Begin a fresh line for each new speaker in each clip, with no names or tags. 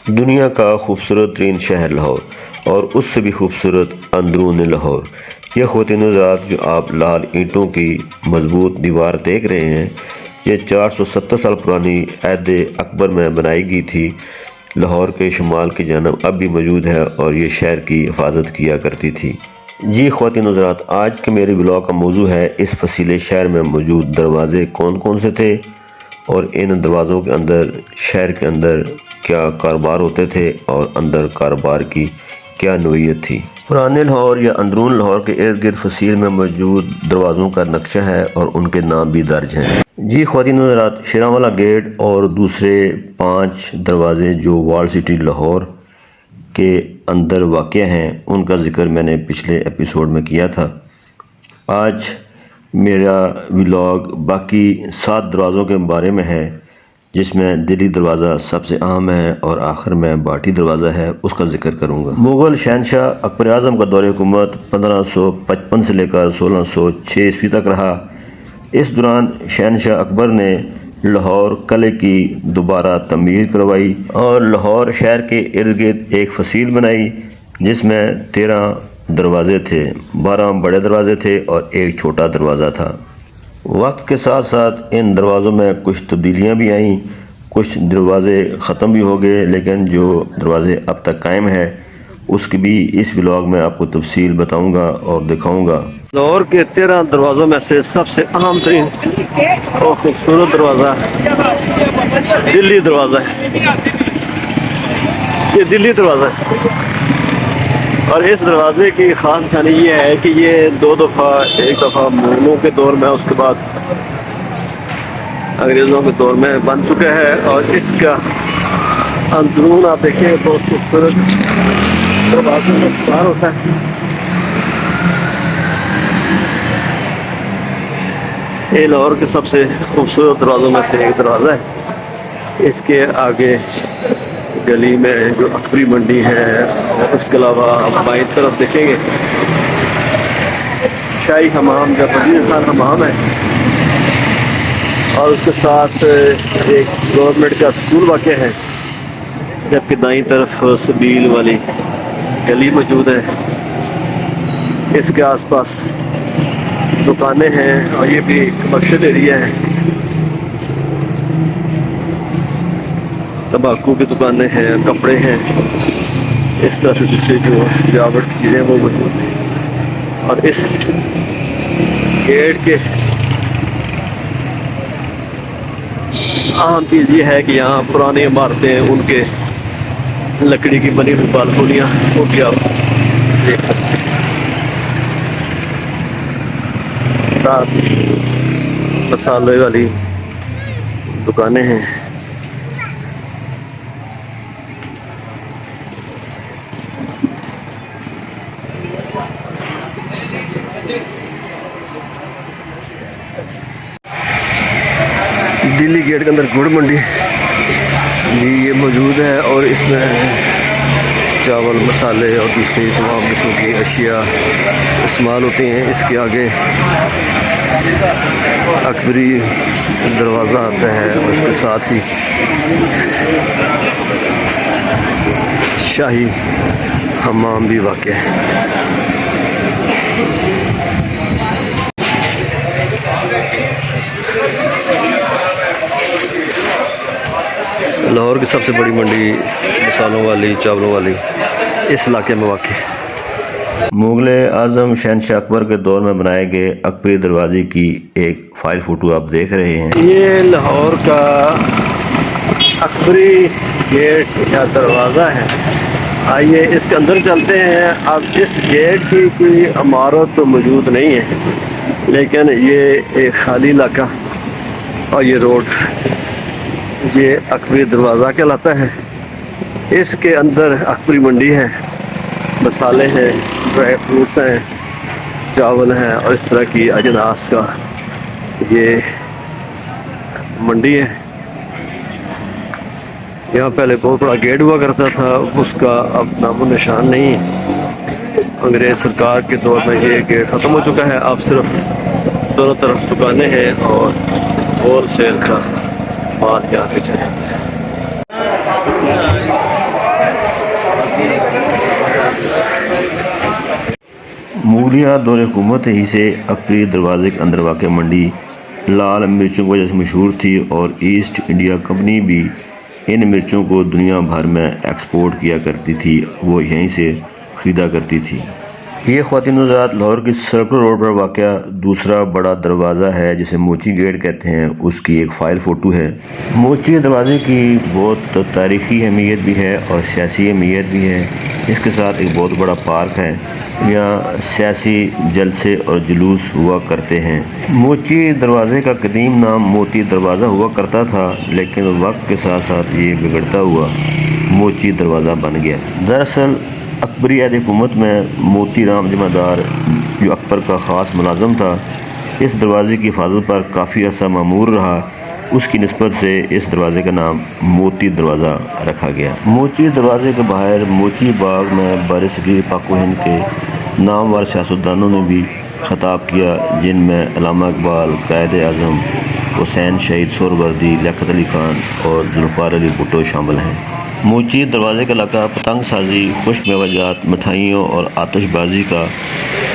دنیا کا خوبصورت ترین شہر لاہور اور اس سے بھی خوبصورت اندرون لاہور۔ یہ خواتین حضرات جو آپ لال اینٹوں کی مضبوط دیوار دیکھ رہے ہیں، یہ 470 سال پرانی عہد اکبر میں بنائی گئی تھی۔ لاہور کے شمال کی جانب اب بھی موجود ہے اور یہ شہر کی حفاظت کیا کرتی تھی۔ جی خواتین حضرات، آج کے میرے ولاگ کا موضوع ہے اس فصیلے شہر میں موجود دروازے کون کون سے تھے اور ان دروازوں کے اندر شہر کے اندر کیا کاروبار ہوتے تھے اور اندر کاروبار کی کیا نوعیت تھی۔ پرانے لاہور یا اندرون لاہور کے ارد گرد فصیل میں موجود دروازوں کا نقشہ ہے اور ان کے نام بھی درج ہیں۔ جی خواتین حضرات، شیراں والا گیٹ اور دوسرے 5 دروازے جو وال سٹی لاہور کے اندر واقع ہیں، ان کا ذکر میں نے پچھلے ایپیسوڈ میں کیا تھا۔ آج میرا ولاگ باقی 7 دروازوں کے بارے میں ہے، جس میں دلی دروازہ سب سے اہم ہے اور آخر میں باٹی دروازہ ہے، اس کا ذکر کروں گا۔ مغل شہنشاہ اکبر اعظم کا دور حکومت 1555 سے لے کر 1606 عیسوی تک رہا۔ اس دوران شہنشاہ اکبر نے لاہور قلعے کی دوبارہ تعمیر کروائی اور لاہور شہر کے ارد گرد ایک فصیل بنائی، جس میں 13 دروازے تھے، 12 بڑے دروازے تھے اور ایک چھوٹا دروازہ تھا۔ وقت کے ساتھ ساتھ ان دروازوں میں کچھ تبدیلیاں بھی آئیں، کچھ دروازے ختم بھی ہو گئے، لیکن جو دروازے اب تک قائم ہیں اس کی بھی اس ولاگ میں آپ کو تفصیل بتاؤں گا اور دکھاؤں گا۔
لاہور کے 13 دروازوں میں سے سب سے اہم ترین اور خوبصورت دروازہ دلی دروازہ ہے۔ یہ دلی دروازہ ہے اور اس دروازے کی خاص نشانی یہ ہے کہ یہ 2 دفعہ، ایک دفعہ مغلوں کے دور میں، اس کے بعد انگریزوں کے دور میں بن چکا ہے، اور اس کا اندرون آپ دیکھیں بہت خوبصورت دروازوں میں باہر ہوتا ہے۔ یہ لاہور کے سب سے خوبصورت دروازوں میں سے ایک دروازہ ہے۔ اس کے آگے گلی میں جو اکبری منڈی ہے، اور اس کے علاوہ آپ بائیں طرف دیکھیں گے شاہی حمام یا وزیر خان حمام ہے، اور اس کے ساتھ ایک گورنمنٹ کا اسکول واقع ہے، جبکہ دائیں طرف سبیل والی گلی موجود ہے۔ اس کے آس پاس دکانیں ہیں اور یہ بھی کمرشل ایریا ہے۔ تمباکو کی دکانیں ہیں، کپڑے ہیں، اس طرح سے دوسری جو سجاوٹ کی چیزیں وہ موجود ہیں۔ اور اس گیٹ کے اہم چیز یہ ہے کہ یہاں پرانی عمارتیں، ان کے لکڑی کی بنی ہوئی بالکونیاں، وہ بھی آپ دیکھ سکتے ہیں۔ ساتھ مسالے والی دکانیں ہیں۔ دلی گیٹ کے اندر گڑ منڈی بھی یہ موجود ہے، اور اس میں چاول، مسالے اور دوسری تمام قسم کی اشیاء استعمال ہوتی ہیں۔ اس کے آگے اکبری دروازہ آتا ہے اور اس کے ساتھ ہی شاہی حمام بھی واقع ہے۔ لاہور کی سب سے بڑی منڈی مسالوں والی، چاولوں والی، اس علاقے میں واقع ہے۔
مغل اعظم شہنشاہ اکبر کے دور میں بنائے گئے اکبری دروازے کی ایک فائل فوٹو آپ دیکھ رہے ہیں۔
یہ لاہور کا اکبری گیٹ یا دروازہ ہے۔ آئیے اس کے اندر چلتے ہیں۔ اب اس گیٹ کی کوئی عمارت تو موجود نہیں ہے، لیکن یہ ایک خالی علاقہ اور یہ روڈ، یہ اکبری دروازہ کہلاتا ہے۔ اس کے اندر اکبری منڈی ہے، مسالے ہیں، ڈرائی فروٹس ہیں، چاول ہیں اور اس طرح کی اجناس کا یہ منڈی ہے۔ یہاں پہلے بہت بڑا گیٹ ہوا کرتا تھا، اس کا اب نام و نشان نہیں ہے۔ انگریز سرکار کے دور میں یہ گیٹ ختم ہو چکا ہے۔ اب صرف دونوں طرف دکانیں ہیں اور ہول سیل کا مال یہاں پہ چلتا ہے۔
مغلیہ دور حکومت ہی سے اکبری دروازے کے اندر واقع منڈی لال مرچوں کی وجہ سے مشہور تھی اور ایسٹ انڈیا کمپنی بھی ان مرچوں کو دنیا بھر میں ایکسپورٹ کیا کرتی تھی، وہ یہیں سے خریدا کرتی تھی۔ یہ خواتین حضرات لاہور کی سرکل روڈ پر واقع دوسرا بڑا دروازہ ہے جسے موچی گیٹ کہتے ہیں، اس کی ایک فائل فوٹو ہے۔ موچی دروازے کی بہت تاریخی اہمیت بھی ہے اور سیاسی اہمیت بھی ہے۔ اس کے ساتھ ایک بہت بڑا پارک ہے، یہاں سیاسی جلسے اور جلوس ہوا کرتے ہیں۔ موچی دروازے کا قدیم نام موتی دروازہ ہوا کرتا تھا، لیکن وقت کے ساتھ ساتھ یہ بگڑتا ہوا موچی دروازہ بن گیا۔ دراصل اکبری عہد حکومت میں موتی رام جمعدار، جو اکبر کا خاص ملازم تھا، اس دروازے کی حفاظت پر کافی عرصہ مامور رہا، اس کی نسبت سے اس دروازے کا نام موتی دروازہ رکھا گیا۔ موچی دروازے کے باہر موچی باغ میں برصغیر پاک و ہند کے نامور سیاستدانوں نے بھی خطاب کیا، جن میں علامہ اقبال، قائد اعظم، حسین شہید سہروردی، لیاقت علی خان اور ذوالفقار علی بھٹو شامل ہیں۔ موچی دروازے کا علاقہ پتنگ سازی، خشک میوہ جات، مٹھائیوں اور آتش بازی کا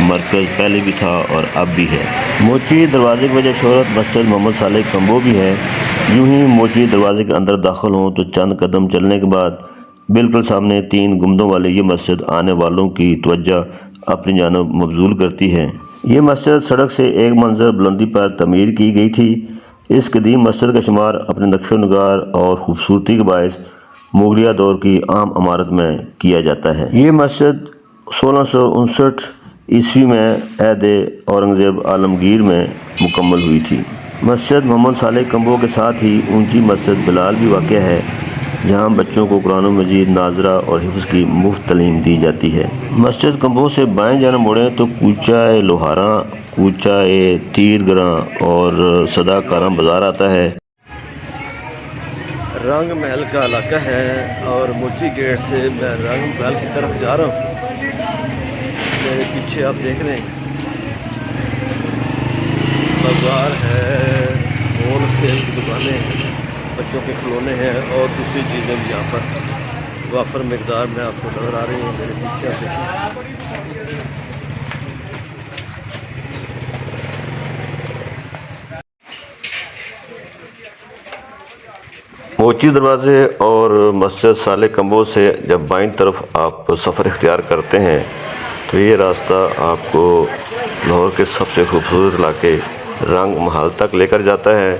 مرکز پہلے بھی تھا اور اب بھی ہے۔ موچی دروازے کی وجہ شہرت مسجد محمد صالح کمبو بھی ہے۔ یوں ہی موچی دروازے کے اندر داخل ہوں تو چند قدم چلنے کے بعد بالکل سامنے 3 گنبدوں والی یہ مسجد آنے والوں کی توجہ اپنی جانب مبذول کرتی ہے۔ یہ مسجد سڑک سے 1 منزل بلندی پر تعمیر کی گئی تھی۔ اس قدیم مسجد کا شمار اپنے نقش و نگار اور خوبصورتی کے باعث مغلیہ دور کی عام عمارت میں کیا جاتا ہے۔ یہ مسجد 1659 عیسوی میں عہد اورنگزیب عالمگیر میں مکمل ہوئی تھی۔ مسجد محمد صالح کمبو کے ساتھ ہی اونچی مسجد بلال بھی واقع ہے، جہاں بچوں کو قرآن مجید، ناظرہ اور حفظ کی مفت تعلیم دی جاتی ہے۔ مسجد کمبو سے بائیں جانب مڑیں تو کوچہ لوہاراں، کوچہ تیر گراں اور صدا کاراں بازار آتا ہے۔
رنگ محل کا علاقہ ہے اور موچی گیٹ سے میں رنگ محل کی طرف جا رہا ہوں۔ میرے پیچھے آپ دیکھ رہے ہیں بازار ہے، ہول سیل کی دکانیں ہیں، بچوں کے کھلونے ہیں اور دوسری چیزیں بھی یہاں پر وافر مقدار میں آپ کو نظر آ رہی ہیں۔ میرے پیچھے آپ دیکھیں،
موچی دروازے اور مسجد صالح کمبو سے جب بائیں طرف آپ سفر اختیار کرتے ہیں تو یہ راستہ آپ کو لاہور کے سب سے خوبصورت علاقے رنگ محل تک لے کر جاتا ہے،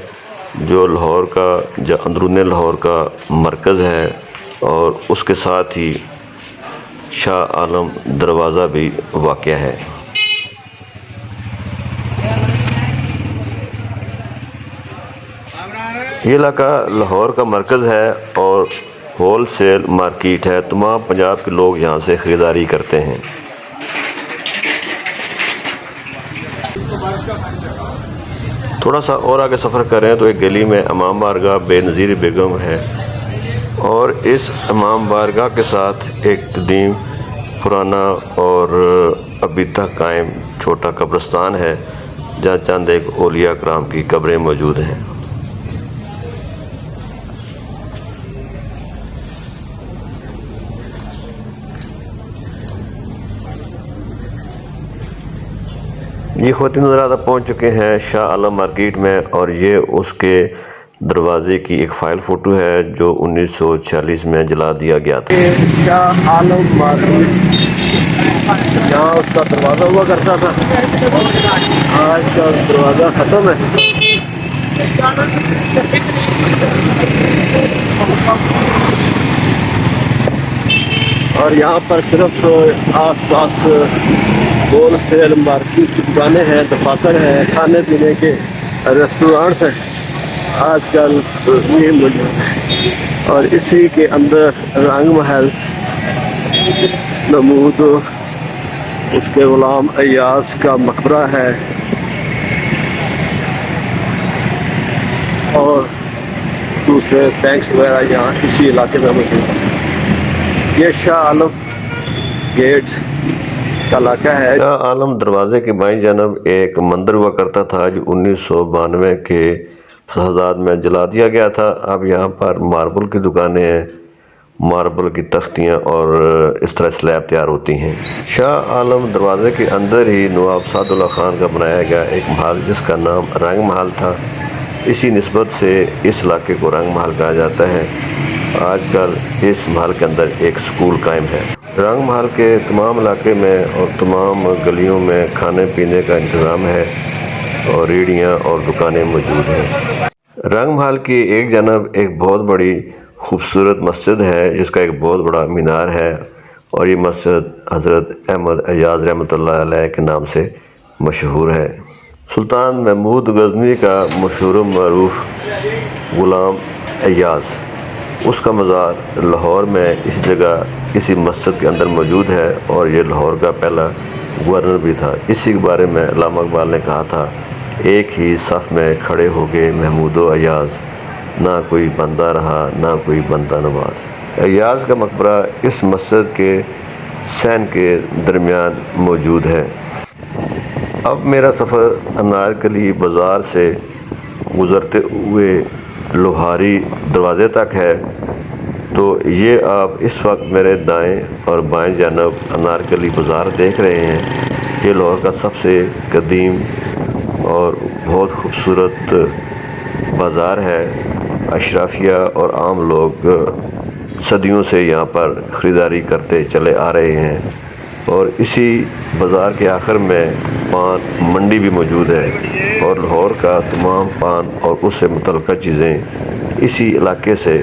جو لاہور کا اندرون لاہور کا مرکز ہے، اور اس کے ساتھ ہی شاہ عالم دروازہ بھی واقع ہے۔ یہ علاقہ لاہور کا مرکز ہے اور ہول سیل مارکیٹ ہے، تمام پنجاب کے لوگ یہاں سے خریداری کرتے ہیں۔ تھوڑا سا اور آگے سفر کریں تو ایک گلی میں امام بارگاہ بے نظیر بیگم ہے، اور اس امام بارگاہ کے ساتھ ایک قدیم پرانا اور ابھی تک قائم چھوٹا قبرستان ہے، جہاں چند ایک اولیاء کرام کی قبریں موجود ہیں۔ یہ خواتین حضرات اب پہنچ چکے ہیں شاہ عالم مارکیٹ میں، اور یہ اس کے دروازے کی ایک فائل فوٹو ہے جو 1946 میں جلا دیا گیا تھا۔
شاہ عالم مارکیٹ، جہاں اس کا دروازہ ہوا کرتا تھا، آج کا دروازہ ختم ہے۔ اور یہاں پر صرف آس پاس ہول سیل مارکیٹ کی دکانیں ہیں، دفاتر ہیں، کھانے پینے کے ریسٹورانٹس ہیں، آج کل یہ موجود ہے۔ اور اسی کے اندر رنگ محل نمود اس کے غلام ایاز کا مقبرہ ہے، اور دوسرے ٹینکس وغیرہ یہاں اسی علاقے میں موجود ہیں۔ یہ شاہ عالم گیٹ کا علاقہ ہے۔
شاہ عالم دروازے کی بائیں جانب ایک مندر ہوا کرتا تھا جو 1992 کے فسادات میں جلا دیا گیا تھا۔ اب یہاں پر ماربل کی دکانیں ہیں ماربل کی تختیاں اور اس طرح سلیب تیار ہوتی ہیں۔ شاہ عالم دروازے کے اندر ہی نواب سعد اللہ خان کا بنایا گیا ایک محل جس کا نام رنگ محل تھا، اسی نسبت سے اس علاقے کو رنگ محل کہا جاتا ہے۔ آج کل اس محل کے اندر ایک سکول قائم ہے۔ رنگ محل کے تمام علاقے میں اور تمام گلیوں میں کھانے پینے کا انتظام ہے اور ریڑھیاں اور دکانیں موجود ہیں۔ رنگ محل کی ایک جانب ایک بہت بڑی خوبصورت مسجد ہے جس کا ایک بہت بڑا مینار ہے، اور یہ مسجد حضرت احمد ایاز رحمۃ اللہ علیہ کے نام سے مشہور ہے۔ سلطان محمود غزنوی کا مشہور و معروف غلام ایاز، اس کا مزار لاہور میں اسی جگہ اسی مسجد کے اندر موجود ہے، اور یہ لاہور کا پہلا گورنر بھی تھا۔ اسی کے بارے میں علامہ اقبال نے کہا تھا، ایک ہی صف میں کھڑے ہو گئے محمود و ایاز، نہ کوئی بندہ رہا نہ کوئی بندہ نواز۔ ایاز کا مقبرہ اس مسجد کے صحن کے درمیان موجود ہے۔ اب میرا سفر انارکلی بازار سے گزرتے ہوئے لوہاری دروازے تک ہے، تو یہ آپ اس وقت میرے دائیں اور بائیں جانب انارکلی بازار دیکھ رہے ہیں۔ یہ لاہور کا سب سے قدیم اور بہت خوبصورت بازار ہے۔ اشرافیہ اور عام لوگ صدیوں سے یہاں پر خریداری کرتے چلے آ رہے ہیں، اور اسی بازار کے آخر میں پان منڈی بھی موجود ہے، اور لاہور کا تمام پان اور اس سے متعلقہ چیزیں اسی علاقے سے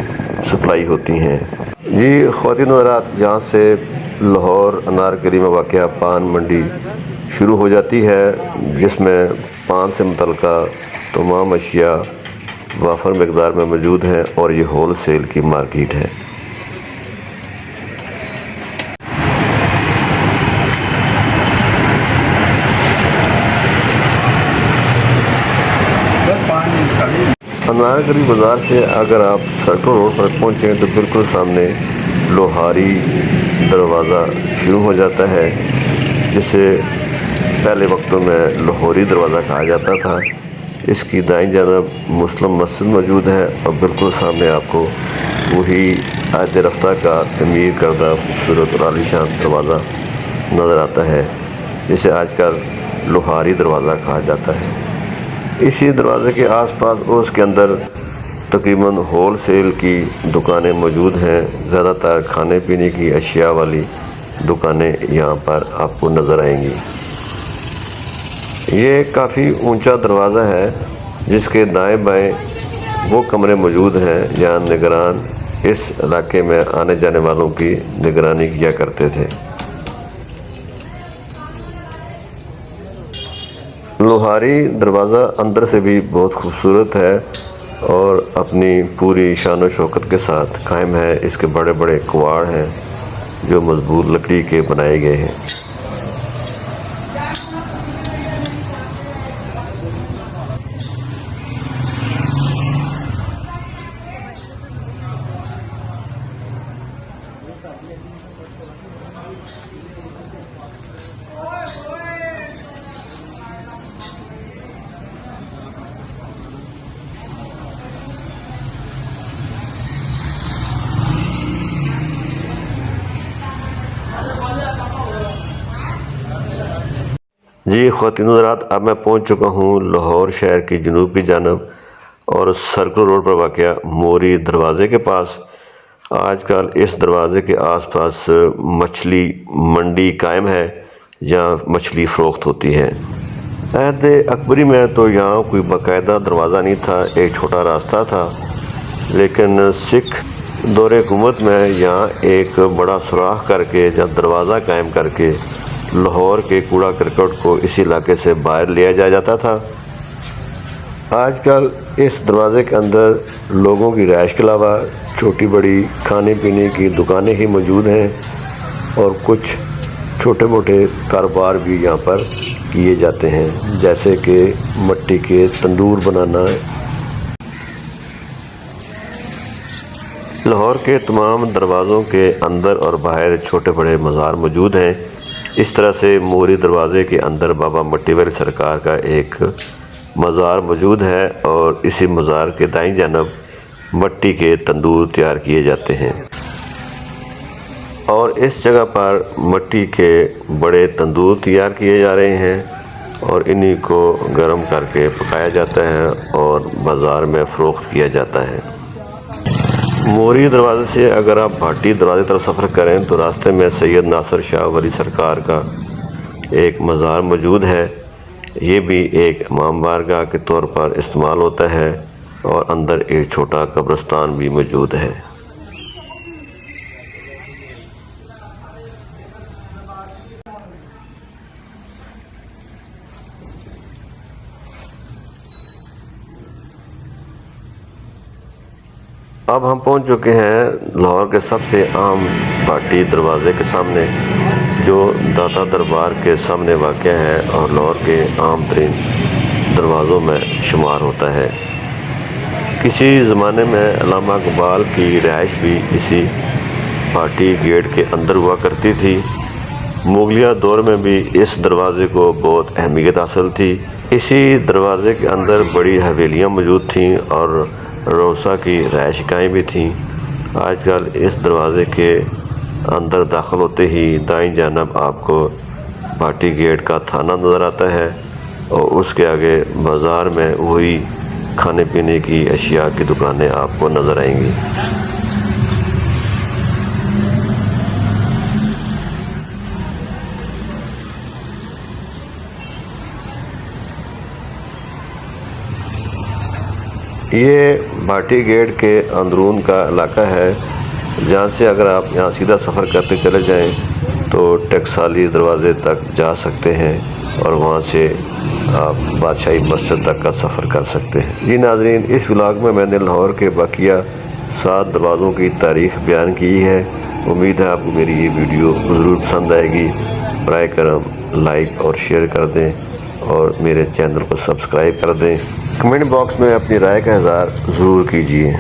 سپلائی ہوتی ہیں۔ جی خواتین و حضرات، جہاں سے لاہور انارکلی میں واقع پان منڈی شروع ہو جاتی ہے، جس میں پان سے متعلقہ تمام اشیاء وافر مقدار میں موجود ہیں، اور یہ ہول سیل کی مارکیٹ ہے۔ انارکلی بازار سے اگر آپ سرکل روڈ پر پہنچیں تو بالکل سامنے لوہاری دروازہ شروع ہو جاتا ہے، جسے پہلے وقتوں میں لاہوری دروازہ کہا جاتا تھا۔ اس کی دائیں جانب مسلم مسجد موجود ہے، اور بالکل سامنے آپ کو وہی عہد رفتہ کا تعمیر کردہ خوبصورت اور عالیشان دروازہ نظر آتا ہے، جسے آج کل لوہاری دروازہ کہا جاتا ہے۔ اسی دروازے کے آس پاس اور اس کے اندر تقریباً ہول سیل کی دکانیں موجود ہیں۔ زیادہ تر کھانے پینے کی اشیاء والی دکانیں یہاں پر آپ کو نظر آئیں گی۔ یہ کافی اونچا دروازہ ہے جس کے دائیں بائیں وہ کمرے موجود ہیں جہاں نگران اس علاقے میں آنے جانے والوں کی نگرانی کیا کرتے تھے۔ لوہاری دروازہ اندر سے بھی بہت خوبصورت ہے اور اپنی پوری شان و شوکت کے ساتھ قائم ہے۔ اس کے بڑے بڑے کواڑ ہیں جو مضبوط لکڑی کے بنائے گئے ہیں۔ جی خواتین و حضرات، اب میں پہنچ چکا ہوں لاہور شہر کی جنوب کی جانب اور سرکل روڈ پر واقع موری دروازے کے پاس۔ آج کل اس دروازے کے آس پاس مچھلی منڈی قائم ہے جہاں مچھلی فروخت ہوتی ہے۔ عہد اکبری میں تو یہاں کوئی باقاعدہ دروازہ نہیں تھا، ایک چھوٹا راستہ تھا، لیکن سکھ دور حکومت میں یہاں ایک بڑا سوراخ کر کے جب دروازہ قائم کر کے لاہور کے کوڑا کرکٹ کو اسی علاقے سے باہر لیا جاتا تھا۔ آج کل اس دروازے کے اندر لوگوں کی رہائش کے علاوہ چھوٹی بڑی کھانے پینے کی دکانیں ہی موجود ہیں، اور کچھ چھوٹے موٹے کاروبار بھی یہاں پر کیے جاتے ہیں، جیسے کہ مٹی کے تندور بنانا۔ لاہور کے تمام دروازوں کے اندر اور باہر چھوٹے بڑے مزار موجود ہیں۔ اس طرح سے موری دروازے کے اندر بابا مٹی والی سرکار کا ایک مزار موجود ہے، اور اسی مزار کے دائیں جانب مٹی کے تندور تیار کیے جاتے ہیں۔ اور اس جگہ پر مٹی کے بڑے تندور تیار کیے جا رہے ہیں اور انہی کو گرم کر کے پکایا جاتا ہے اور بازار میں فروخت کیا جاتا ہے۔ موری دروازے سے اگر آپ بھاٹی دروازے طرف سفر کریں تو راستے میں سید ناصر شاہ ولی سرکار کا ایک مزار موجود ہے۔ یہ بھی ایک امام بارگاہ کے طور پر استعمال ہوتا ہے اور اندر ایک چھوٹا قبرستان بھی موجود ہے۔ اب ہم پہنچ چکے ہیں لاہور کے سب سے عام بھاٹی دروازے کے سامنے، جو داتا دربار کے سامنے واقع ہے اور لاہور کے عام ترین دروازوں میں شمار ہوتا ہے۔ کسی زمانے میں علامہ اقبال کی رہائش بھی اسی بھاٹی گیٹ کے اندر ہوا کرتی تھی۔ مغلیہ دور میں بھی اس دروازے کو بہت اہمیت حاصل تھی۔ اسی دروازے کے اندر بڑی حویلیاں موجود تھیں اور روسا کی رہائش گاہیں بھی تھیں۔ آج کل اس دروازے کے اندر داخل ہوتے ہی دائیں جانب آپ کو بھاٹی گیٹ کا تھانہ نظر آتا ہے اور اس کے آگے بازار میں وہی کھانے پینے کی اشیاء کی دکانیں آپ کو نظر آئیں گی۔ یہ بھاٹی گیٹ کے اندرون کا علاقہ ہے، جہاں سے اگر آپ یہاں سیدھا سفر کرتے چلے جائیں تو ٹکسالی دروازے تک جا سکتے ہیں اور وہاں سے آپ بادشاہی مسجد تک کا سفر کر سکتے ہیں۔ جی ناظرین، اس ولاگ میں میں نے لاہور کے بقیہ 7 دروازوں کی تاریخ بیان کی ہے۔ امید ہے آپ کو میری یہ ویڈیو ضرور پسند آئے گی۔ برائے کرم لائک اور شیئر کر دیں اور میرے چینل کو سبسکرائب کر دیں۔ کمنٹ باکس میں اپنی رائے کا اظہار ضرور کیجیے۔